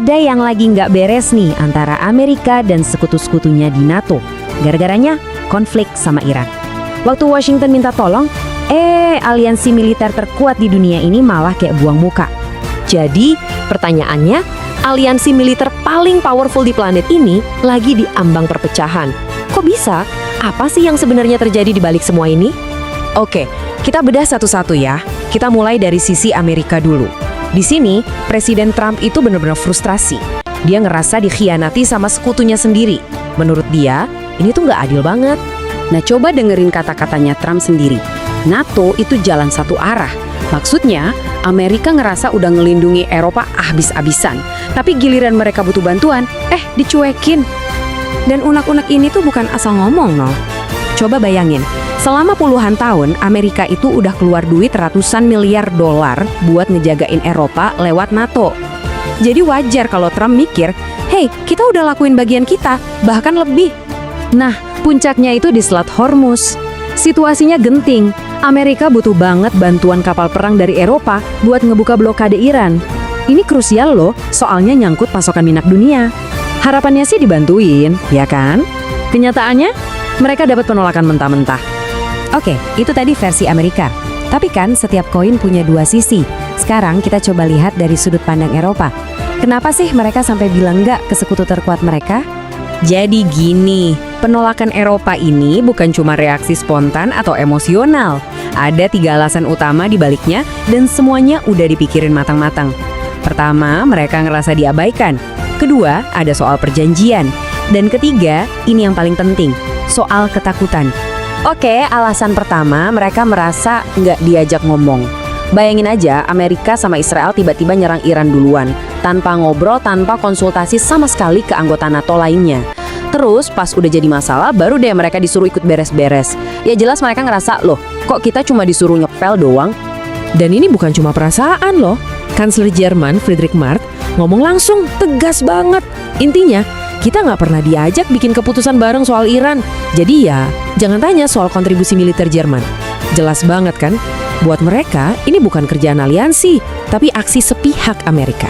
ada yang lagi nggak beres nih antara Amerika dan sekutu-sekutunya di NATO. Gara-garanya konflik sama Iran. Waktu Washington minta tolong, aliansi militer terkuat di dunia ini malah kayak buang muka. Jadi, pertanyaannya, aliansi militer paling powerful di planet ini lagi di ambang perpecahan. Kok bisa? Apa sih yang sebenarnya terjadi di balik semua ini? Oke, kita bedah satu-satu ya. Kita mulai dari sisi Amerika dulu. Di sini, Presiden Trump itu benar-benar frustrasi. Dia ngerasa dikhianati sama sekutunya sendiri. Menurut dia, ini tuh nggak adil banget. Nah, coba dengerin kata-katanya Trump sendiri. NATO itu jalan satu arah. Maksudnya, Amerika ngerasa udah ngelindungi Eropa habis-habisan. Tapi giliran mereka butuh bantuan, dicuekin. Dan unek-unek ini tuh bukan asal ngomong, no. Coba bayangin, selama puluhan tahun, Amerika itu udah keluar duit ratusan miliar dolar buat ngejagain Eropa lewat NATO. Jadi wajar kalau Trump mikir, hey, kita udah lakuin bagian kita, bahkan lebih. Nah, puncaknya itu di Selat Hormuz. Situasinya genting. Amerika butuh banget bantuan kapal perang dari Eropa buat ngebuka blokade Iran. Ini krusial loh, soalnya nyangkut pasokan minyak dunia. Harapannya sih dibantuin, ya kan? Kenyataannya, mereka dapat penolakan mentah-mentah. Oke, itu tadi versi Amerika. Tapi kan setiap koin punya dua sisi. Sekarang kita coba lihat dari sudut pandang Eropa. Kenapa sih mereka sampai bilang enggak ke sekutu terkuat mereka? Jadi gini, penolakan Eropa ini bukan cuma reaksi spontan atau emosional. Ada 3 alasan utama di baliknya dan semuanya udah dipikirin matang-matang. Pertama, mereka ngerasa diabaikan. Kedua, ada soal perjanjian. Dan ketiga, ini yang paling penting, soal ketakutan. Oke, alasan pertama, mereka merasa nggak diajak ngomong. Bayangin aja, Amerika sama Israel tiba-tiba nyerang Iran duluan, tanpa ngobrol, tanpa konsultasi sama sekali ke anggota NATO lainnya. Terus pas udah jadi masalah, baru deh mereka disuruh ikut beres-beres. Ya jelas mereka ngerasa, loh, kok kita cuma disuruh ngepel doang? Dan ini bukan cuma perasaan loh. Kanselir Jerman Friedrich Merz ngomong langsung, tegas banget. Intinya, kita nggak pernah diajak bikin keputusan bareng soal Iran. Jadi ya, jangan tanya soal kontribusi militer Jerman. Jelas banget kan? Buat mereka, ini bukan kerjaan aliansi, tapi aksi sepihak Amerika.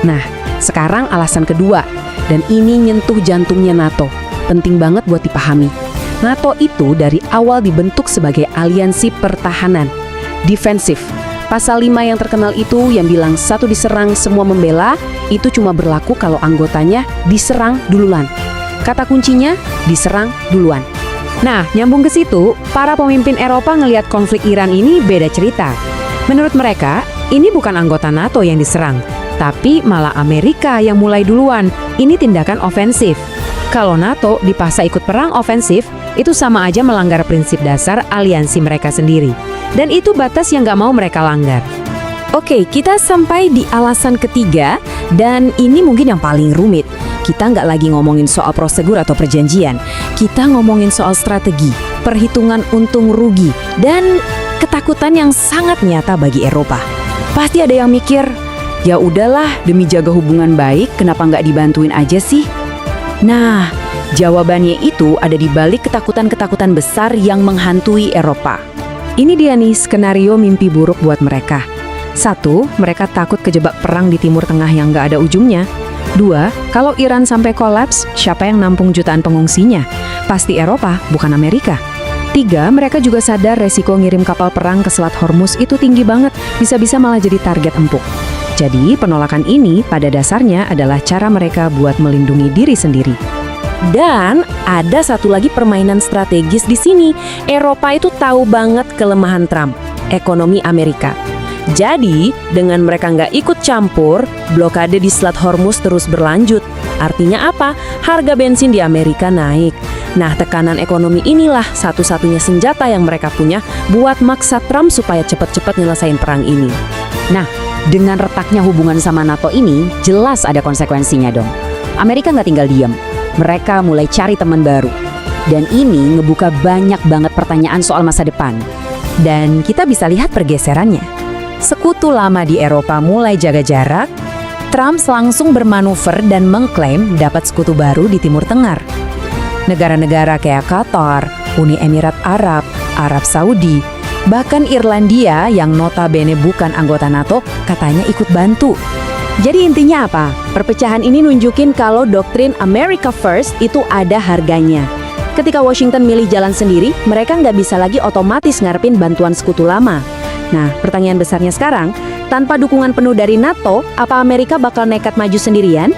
Nah, sekarang alasan kedua, dan ini nyentuh jantungnya NATO. Penting banget buat dipahami. NATO itu dari awal dibentuk sebagai aliansi pertahanan, defensif. Pasal 5 yang terkenal itu yang bilang satu diserang semua membela, itu cuma berlaku kalau anggotanya diserang duluan. Kata kuncinya, diserang duluan. Nah, nyambung ke situ, para pemimpin Eropa ngelihat konflik Iran ini beda cerita. Menurut mereka, ini bukan anggota NATO yang diserang, tapi malah Amerika yang mulai duluan. Ini tindakan ofensif. Kalau NATO dipaksa ikut perang ofensif, itu sama aja melanggar prinsip dasar aliansi mereka sendiri. Dan itu batas yang nggak mau mereka langgar. Oke, kita sampai di alasan ketiga, dan ini mungkin yang paling rumit. Kita nggak lagi ngomongin soal prosedur atau perjanjian. Kita ngomongin soal strategi, perhitungan untung rugi, dan ketakutan yang sangat nyata bagi Eropa. Pasti ada yang mikir, ya udahlah, demi jaga hubungan baik, kenapa nggak dibantuin aja sih? Nah, jawabannya itu ada di balik ketakutan-ketakutan besar yang menghantui Eropa. Ini dia nih skenario mimpi buruk buat mereka. 1, mereka takut kejebak perang di Timur Tengah yang nggak ada ujungnya. 2, kalau Iran sampai kolaps, siapa yang nampung jutaan pengungsinya? Pasti Eropa, bukan Amerika. 3, mereka juga sadar resiko ngirim kapal perang ke Selat Hormuz itu tinggi banget, bisa-bisa malah jadi target empuk. Jadi penolakan ini pada dasarnya adalah cara mereka buat melindungi diri sendiri. Dan ada satu lagi permainan strategis di sini. Eropa itu tahu banget kelemahan Trump, ekonomi Amerika. Jadi, dengan mereka nggak ikut campur, blokade di Selat Hormuz terus berlanjut. Artinya apa? Harga bensin di Amerika naik. Nah, tekanan ekonomi inilah satu-satunya senjata yang mereka punya buat maksa Trump supaya cepat-cepat nyelesain perang ini. Nah, dengan retaknya hubungan sama NATO ini, jelas ada konsekuensinya dong. Amerika nggak tinggal diam. Mereka mulai cari teman baru. Dan ini ngebuka banyak banget pertanyaan soal masa depan. Dan kita bisa lihat pergeserannya. Sekutu lama di Eropa mulai jaga jarak. Trump langsung bermanuver dan mengklaim dapat sekutu baru di Timur Tengah. Negara-negara kayak Qatar, Uni Emirat Arab, Arab Saudi, bahkan Irlandia yang notabene bukan anggota NATO katanya ikut bantu. Jadi intinya apa? Perpecahan ini nunjukin kalau doktrin America First itu ada harganya. Ketika Washington milih jalan sendiri, mereka nggak bisa lagi otomatis ngarepin bantuan sekutu lama. Nah, pertanyaan besarnya sekarang, tanpa dukungan penuh dari NATO, apa Amerika bakal nekat maju sendirian?